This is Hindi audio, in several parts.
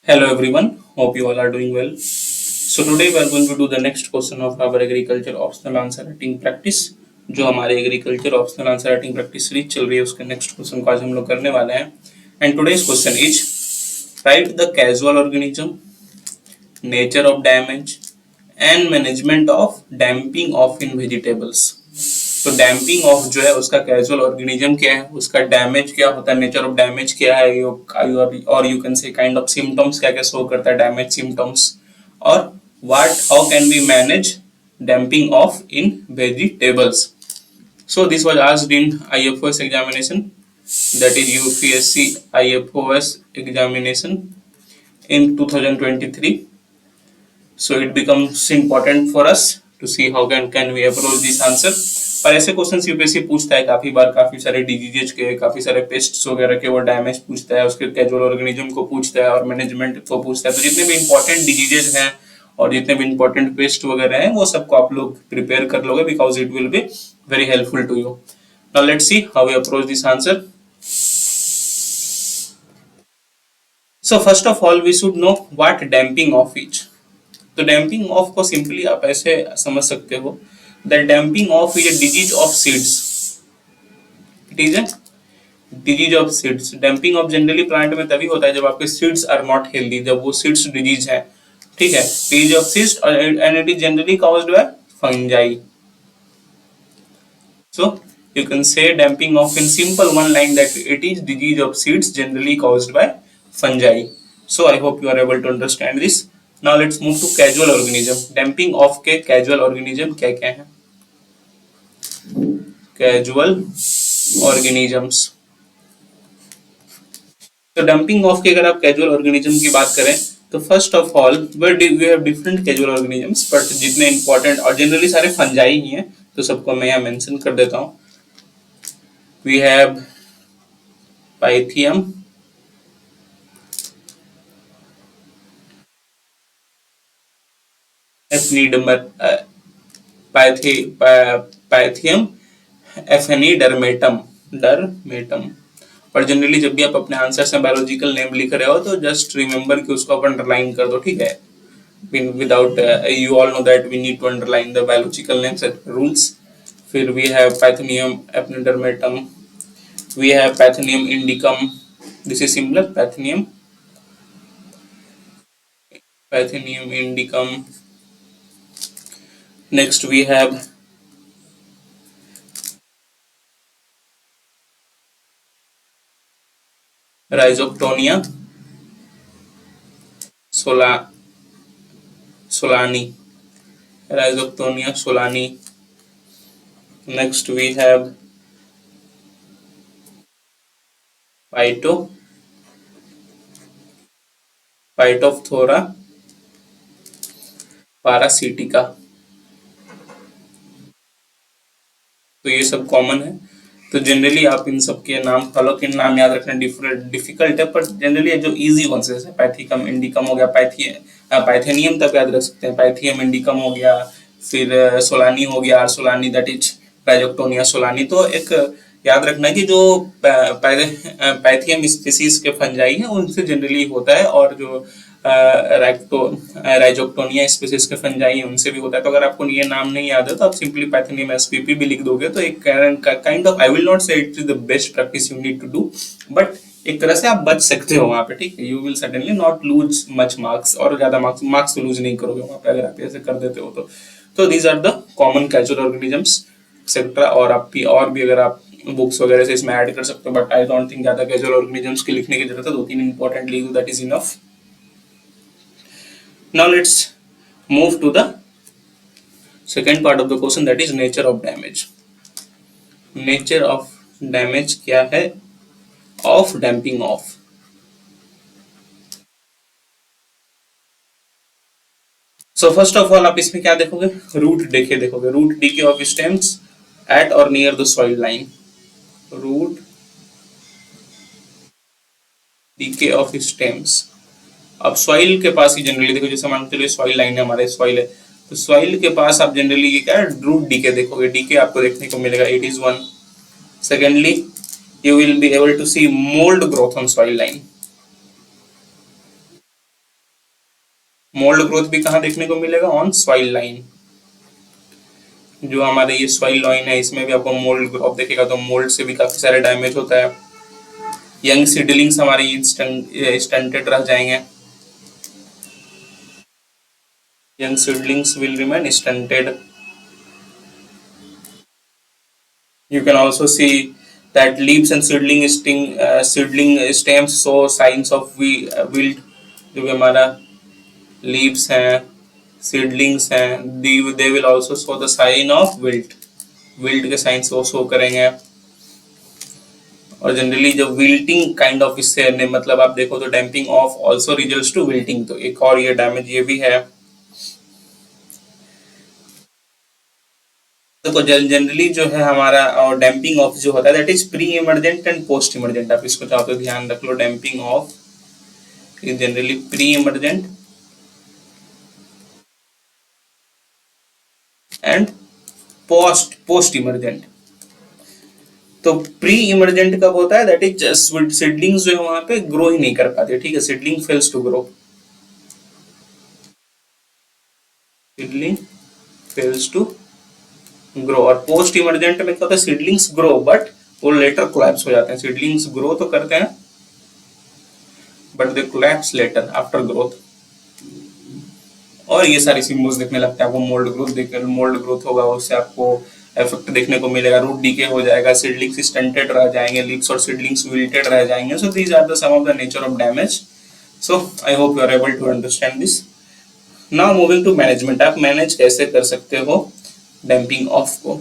Hello everyone, hope you all are doing well. So today we are going to do the next question of our agriculture optional answer writing practice. जो हमारे agriculture optional answer writing practice series चल रही है उसके नेक्स्ट क्वेश्चन को आज हम लोग करने वाले हैं. And today's question is right the casual organism, nature of damage and management of damping off in vegetables. तो डैम्पिंग ऑफ जो है उसका कैजुअल ऑर्गेनिज्म क्या है, उसका डैमेज क्या होता है, नेचर ऑफ डैमेज क्या है, और you can say kind of symptoms क्या क्या शो करता है डैमेज सिम्टम्स, और what how can we manage damping off in vegetables. So this was asked in IFOS examination, that is UPSC IFOS examination in 2023. So it becomes important for us to see how can we approach this answer. और ऐसे क्वेश्चन यूपीएससी पूछता है काफी बार, काफी सारे डिजीजेज के, काफी सारे पेस्ट्स वगैरह के वो डैमेज पूछता है, उसके कैजुअल ऑर्गेनिज्म को पूछता है और मैनेजमेंट को पूछता है. तो जितने भी इंपॉर्टेंट डिजीजेज हैं और जितने भी इंपॉर्टेंट पेस्ट वगैरह हैं वो सबको आप लोग प्रिपेयर कर लोगे, because it will B very helpful to you. Now let's see how we approach this answer. So first of all we should know what damping off is. तो damping off को simply आप ऐसे समझ सकते हो that damping off is a disease of seeds. It is a disease of seeds. Damping off generally plant में तभी होता है जब आपके seeds are not healthy, जब वो seeds disease है, ठीक है, disease of seeds and it is generally caused by fungi. So you can say damping off in simple one line that it is disease of seeds generally caused by fungi. So I hope you are able to understand this. Now let's move to casual organism. Damping off के casual organism क्या क्या है? Casual organisms. तो damping off के अगर आप casual organism की बात करें तो first of all we have different casual organisms, but जितने important और generally सारे fungi ही हैं, तो सबको मैं यहाँ मेंशन कर देता हूँ. We have Pythium, Pythium Ephenidermatum. और जनरली जब भी आप अपने आंसर में बायोलॉजिकल नेम लिख रहे हो तो जस्ट रिमेंबर कि उसको आप अंडरलाइन कर दो, ठीक है. Without you all know that we need to underline the biological names and rules. फिर we have Pythium Ephenidermatum, we have Pythium indicum. This is similar, Pythium indicum. Next we have Rhizoctonia solani. Rhizoctonia solani. Next we have Phytophthora parasitica. तो ये सब कॉमन है. तो जनरली आप इन सब के नाम, हालांकि नाम याद रखना डिफिकल्ट है, पर जनरली जो इजी वन से, जैसे पैथिकम इंडिकम हो गया, पाइथेनियम तक याद रख सकते हैं, पाइथियम इंडिकम हो गया, फिर सोलानी हो गया, आर्सोलानी, दैट इज राइजोक्टोनिया सोलानी. तो एक याद रखना कि जो पैथियम स्पीसीज के फंजाई हैं उनसे जनरली होता है, और जो राइजोक्टोनिया स्पीसीज के फंजाई उनसे भी होता है. तो अगर आपको ये नाम नहीं याद है तो आप सिंपली पैथियम एसपीपी भी लिख दोगे. तो एक kind of, I will not say it is the best practice you need to do, but एक तरह से आप बच सकते हो वहां पे, ठीक है. You will suddenly not lose much marks, और ज्यादा मार्क्स लूज नहीं करोगे वहां पे अगर आप ऐसे कर देते हो तो. These are the common causal organisms etcetera. और भी अगर आप बुक्स वगैरह से इसमें ऐड कर सकते हो, बट आई डोंट थिंक ज्यादा कैजुअल ऑर्गेनिजम्स के लिखने की जरूरत है. 2-3 इंपॉर्टेंट लिख दो, that is enough. Now let's move to the second part of the question, that is nature of damage. Nature of damage क्या है of damping off. So first of all आप इसमें क्या देखोगे, रूट decay देखोगे. Root decay of stems at or near the soil line. Root decay of stems. अब सॉइल के पास ही जनरली देखो, जैसे मान के चलिए सॉइल लाइन है, हमारे सॉइल है, तो सॉइल के पास आप जनरली ये क्या है, रूट डीके देखोगे. डीके आपको देखने को मिलेगा, it is one. Secondly you will be able to see mould growth on soil line. Mould growth भी कहाँ देखने को मिलेगा? On soil line. जो हमारे ये सॉइल लाइन है इसमें भी आपको मोल्ड ग्रोथ देखेगा, तो मोल्ड से भी काफी सारे डैमेज होता है। यंग सीडलिंग्स हमारे स्टंटेड रह जाएंगे, young seedlings will remain stunted. You can also see that leaves and seedling stems show signs of wilt। जो भी हमारा leaves हैं, seedlings हैं, they will also show the sign of wilt। wilt के signs वो show करेंगे। और जनरली जो विल्टिंग काइंड ऑफ इससे मतलब आप देखो तो damping off also results to wilting, तो एक और ये डैमेज ये भी है। तो जनरली जो है हमारा और डैम्पिंग ऑफ जो होता है that is pre emergent and post emergent. आप इसको चाहो तो ध्यान रख लो, damping off is generally pre emergent and post emergent. तो प्री इमर्जेंट कब होता है? दैट इज जस्ट सीडलिंग्स जो है वहां पे ग्रो ही नहीं कर पाते, ठीक है, seedling fails to grow, seedling fails to grow. और पोस्ट इमर्जेंट में क्या होता है? सीडलिंग्स ग्रो बट वो लेटर कोलैप्स हो जाते हैं। सीडलिंग्स ग्रो तो करते हैं but they collapse later after growth. और ये सारी सिम्बल्स देखने लगते हैं आपको मोल्ड ग्रोथ देखकर, मोल्ड ग्रोथ होगा उससे आपको इफेक्ट देखने को मिलेगा, रूट डीके हो जाएगा, सीडलिंग्स स्टंटेड रह जाएंगे, लीव्स और सीडलिंग्स विल्टेड रह जाएंगे। So these are the some of the nature of damage. So I hope you are able to understand this. Now moving to management, आप मैनेज कैसे कर सकते हो डैम्पिंग ऑफ को?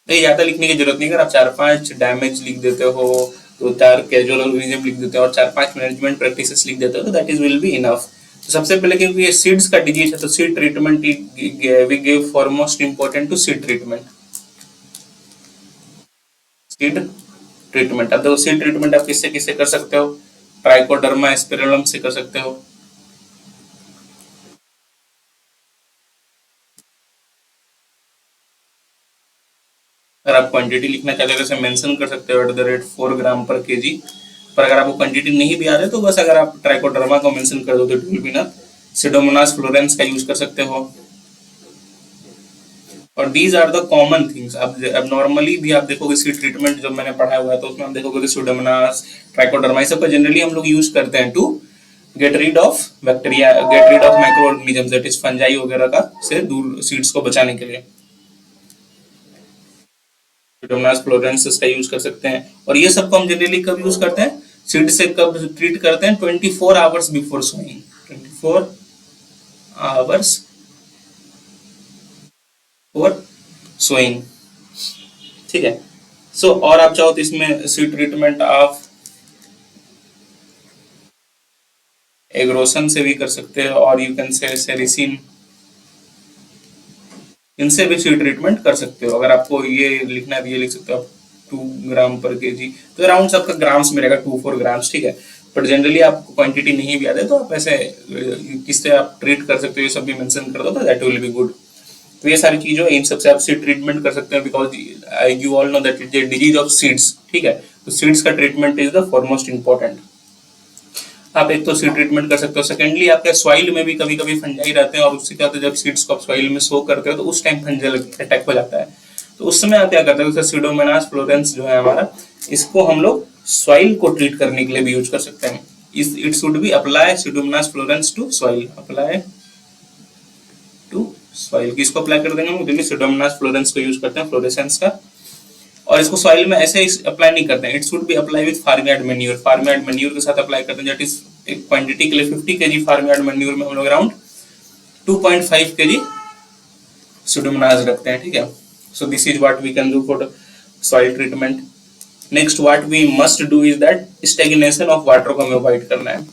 ज्यादा लिखने की जरूरत नहीं, अगर आप 4-5 डैमेज लिख देते हो, तो 4 कैजुअल ऑर्गेनिज्म लिख देते हो और 4-5 मैनेजमेंट प्रैक्टिसेस लिख देते हो तो that is will be enough. तो सबसे पहले क्योंकि ये सीड्स का डिजीज है तो seed treatment we give for most important to seed treatment. Seed treatment, अब देखो सीड ट्रीटमेंट आप किससे किससे कर सकते हो? ट्राइकोडर्मा स्पिरुलम से कर सकते हो, अगर आप क्वांटिटी लिखना चाहते हो तो मेंशन कर सकते हो @ 4 ग्राम पर केजी। पर अगर आपको क्वांटिटी नहीं भी आ रही तो बस अगर आप ट्राइकोडर्मा को मेंशन कर दो तो it will be enough. Pseudomonas fluorescens का यूज कर सकते हो। और these are the common things. अब नॉर्मली भी आप देखोगे सीड ट्रीटमेंट जो मैंने पढ़ा हुआ है तो उसमें आप देखोगे सिडोमोनास, ट्राइकोडर्मा, सब जनरली हम लोग यूज करते हैं to get rid of bacteria, get rid of micro organism that is fungi वगैरह का से दूर सीड्स को बचाने के लिए सिडोमोनास फ्लोरेंसिस का यूज कर सकते हैं। और ये सबको हम जनरली कब यूज करते हैं? सीड से कब ट्रीट करते हैं? 24 hours before sowing, 24 hours for sowing, ठीक है। सो और आप चाहो तो इसमें सीड ट्रीटमेंट आप एग्रोसन से भी कर सकते हैं और यू कैन से सेरिसिन, इनसे भी सीड ट्रीटमेंट कर सकते हो। अगर आपको ये लिखना है तो ये लिख सकते हो आप 2 ग्राम पर केजी, तो अराउंड सबका ग्राम्स में रहेगा 2-4 ग्राम्स, ठीक है। बट जनरली आपको क्वांटिटी नहीं भी आते तो आप ऐसे किससे आप ट्रीट कर सकते हो ये सब भी मेंशन कर दो तो दैट विल बी गुड। तो ये सारी चीजों इन सबसे आप सीड ट्रीटमेंट कर सकते हैं because you all know that is disease of seeds, ठीक है। तो सीड्स का treatment is the foremost important. आप एक तो सीड ट्रीटमेंट कर सकते हो, सेकेंडली आपके सॉइल में भी कभी कभी फंजाई रहते हैं और उससे क्या होता है जब सीड्स को आप सॉइल में सो करते हो तो उस टाइम फंजल अटैक हो जाता है। तो उस समय आप क्या करते हो, जैसे सीडोमोनास फ्लोरेंस जो है हमारा, इसको हम लोग सॉइल को ट्रीट करने के लिए भी यूज कर सकते हैं। It should be apply pseudomonas fluorescens to soil, apply to soil. किसको अप्लाई कर देंगे हम? क्योंकि सीडोमोनास फ्लोरेंस को यूज करते हैं फ्लोरेसेंस का, और इसको सॉइल में ऐसे अप्लाई नहीं करते हैं। It should be apply with farmyard manure, farmyard manure के साथ अप्लाई करते हैं। दैट इज एक क्वांटिटी के लिए 50 केजी फार्मयार्ड मैन्योर में हम लोग अराउंड 2.5 केजी सुडोमोनास रखते हैं, ठीक है। So this is what we can do for soil treatment. Next what we must do is that stagnation of water को हमें अवॉइड करना है।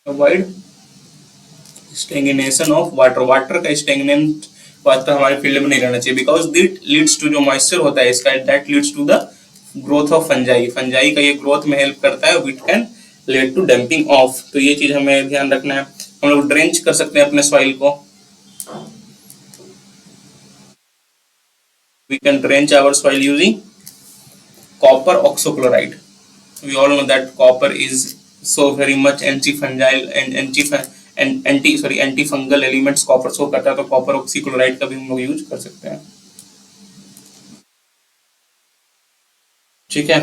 Avoid stagnation of water, water का स्टैग्नेंट वाटर हमारे फील्ड में नहीं रहना चाहिए बिकॉज दिट लीड्स टू जो मॉइस्चर होता है इसका that leads to the growth of fungi, fungi का ये ग्रोथ में हेल्प करता है, it can lead to damping off. तो ये चीज हमें ध्यान रखना है। हम लोग ड्रेंच कर सकते हैं अपने सॉइल को, we can drench our soil using copper oxychloride, we all know that copper is so very much anti-fungal and anti-fungal elements copper show करता है, तो कॉपर ऑक्सीक्लोराइड का भी हम लोग यूज कर सकते हैं। ठीक है,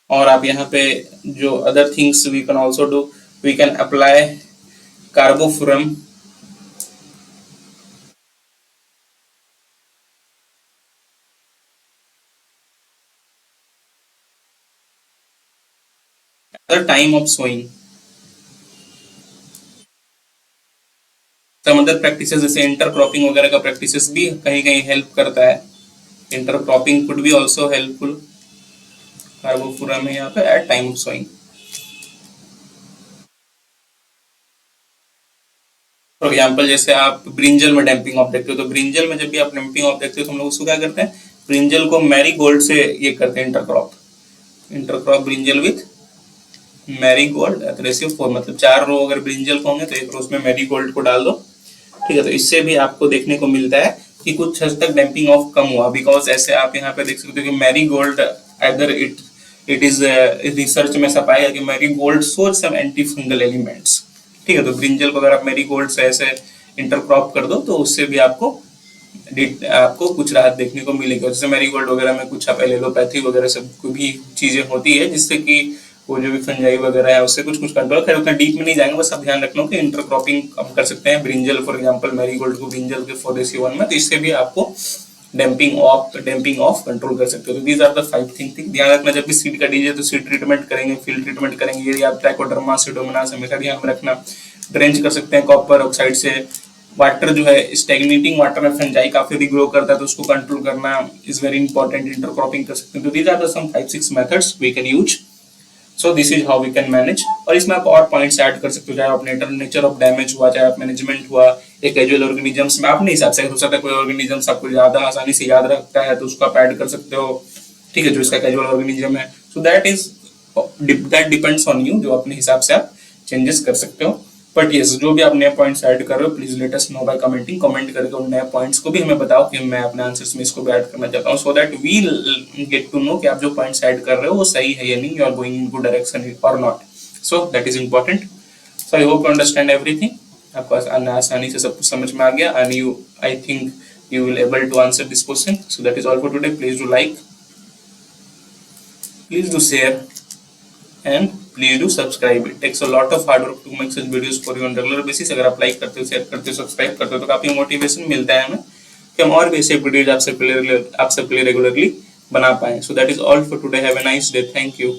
और आप यहाँ पे जो other things we can also do, we can apply carbofuran, the time of sowing। some other practices जैसे इंटरक्रॉपिंग वगैरह का प्रैक्टिसेस भी कहीं कहीं हेल्प करता है। Intercropping could be also helpful. Carbofuran है यहाँ पे at time of sowing. For example जैसे आप ब्रिंजल में डैम्पिंग ऑफ देखते हो, तो ब्रिंजल में जब भी आप डैम्पिंग ऑफ देखते हो तो हम लोग उसको क्या करते हैं, ब्रिंजल को मैरीगोल्ड से ये करते हैं इंटरक्रॉप ब्रिंजल विथ मैरीगोल्ड एथरेसिव 4, मतलब 4 रो अगर ब्रिंजल को होंगे तो एक रो उसमें मैरीगोल्ड को डाल दो। ठीक है, तो इससे भी आपको देखने को मिलता है कि कुछ हद तक डैम्पिंग ऑफ कम हुआ, बिकॉज ऐसे आप यहाँ पे देख सकते हो कि marigold either it is research में ऐसा पाया कि marigold source some anti fungal elements. ठीक है, तो ब्रिंजल को अगर आप मैरीगोल्ड से ऐसे इंटरक्रॉप कर दो तो उससे भी आपको कुछ राहत देखने को मिलेगी। जैसे मैरीगोल्ड वगैरह में कुछ आप एलोपैथी वगैरह सब भी चीजें होती है जिससे कि वो जो भी फंजाई वगैरह है उससे कुछ कंट्रोल। खैर उतना डीप में नहीं जाएंगे, बस आप ध्यान रखना कि इंटरक्रॉपिंग हम कर सकते हैं ब्रिंजल फॉर एग्जांपल मैरीगोल्ड को ब्रिंजल के 4:1 में, तो इससे भी आपको डैम्पिंग ऑफ कंट्रोल कर सकते हो। तो दीज आर द 5 थिंग। ध्यान रखना जब भी सीड का डीजे तो सीड ट्रीटमेंट करेंगे, फील्ड ट्रीटमेंट करेंगे, यदि आप ट्राइकोडर्मा सीडोमोनास हमेशा ध्यान में रखना। ड्रेंच कर सकते हैं कॉपर ऑक्साइड से। वाटर जो है स्टैग्नेटिंग वाटर में फंजाई काफी भी ग्रो करता है तो उसको कंट्रोल करना इज वेरी इंपॉर्टेंट। इंटरक्रॉपिंग कर सकते हैं। तो these are the some 5-6 methods we can use. So this is how we can manage. और इसमें आप और पॉइंट्स ऐड कर सकते हो, चाहे आप नेचर ऑफ डैमेज हुआ, चाहे आप मैनेजमेंट हुआ, एक कैजुअल ऑर्गेनिजम्स में अपने हिसाब से हो सकता है कोई ऑर्गेनिजम्स आपको ज्यादा आसानी से याद रखता है तो उसको आप ऐड कर सकते हो। ठीक है, जो इसका कैजुअल ऑर्गेनिज्म है, so that depends on you, जो अपने हिसाब से आप चेंजेस कर सकते हो। बट यस, जो भी आप नए पॉइंट्स ऐड कर रहे हो please let us know by commenting. Comment करके उन नए पॉइंट्स को भी हमें बताओ कि मैं अपने आंसर्स में इसको भी ऐड करना चाहता हूँ, so that we get to know कि आप जो पॉइंट्स ऐड कर रहे हो वो सही है या नहीं, you are going in good direction और not. So that is important. So I hope you understand everything. आपको आसानी से सब कुछ समझ में आ गया and you I think you will able to answer this question. So that is all for today. Please do like, please do share, and please do subscribe. It takes a lot of hard work to make such videos for you on regular basis. अगर आप लाइक करते हो, शेयर करते हो, सब्सक्राइब करते हो तो काफी मोटिवेशन मिलता है हमें कि हम और भी ऐसे वीडियोज आपसे पहले रेगुलरली बना पाए। So that is all for today. Have a nice day. Thank you.